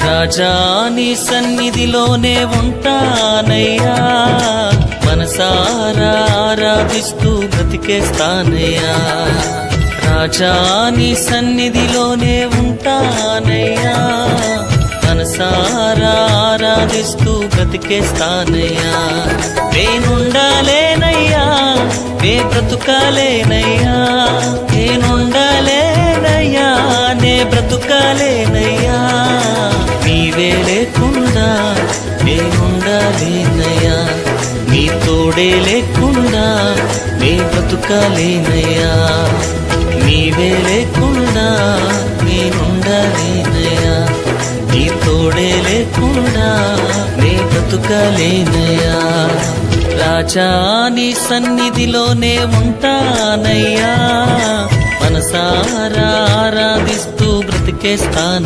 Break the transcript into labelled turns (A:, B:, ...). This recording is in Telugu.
A: రాజా నీ సన్నిధిలోనే ఉంటానయ్యా, మనసారా ఆరాధిస్తూ బ్రతికేస్తానయ్యా. రాజా నీ సన్నిధిలోనే ఉంటానయ్యా, మనసారా ఆరాధిస్తూ బ్రతికేస్తానయ్యా. నేనుండాలేనయ్యా, నే బ్రతుకాలేనయ్యా, నేనుండాలేనయ్యా, నే బ్రతుకాలేనయ్యా. నీవే లేకుండా నేనుండాలేనయ్యా, నీ తోడే లేకుండా నే బ్రతుకాలేనయ్యా. నీవే లేకుండా నేనుండాలేనయ్యా, నీ తోడే లేకుండా నే బ్రతుకాలేనయ్యా. రాజా నీ సన్నిధిలోనే ఉంటానయ్యా, మనసారా ఆరాధిస్తూ బ్రతికేస్తాను.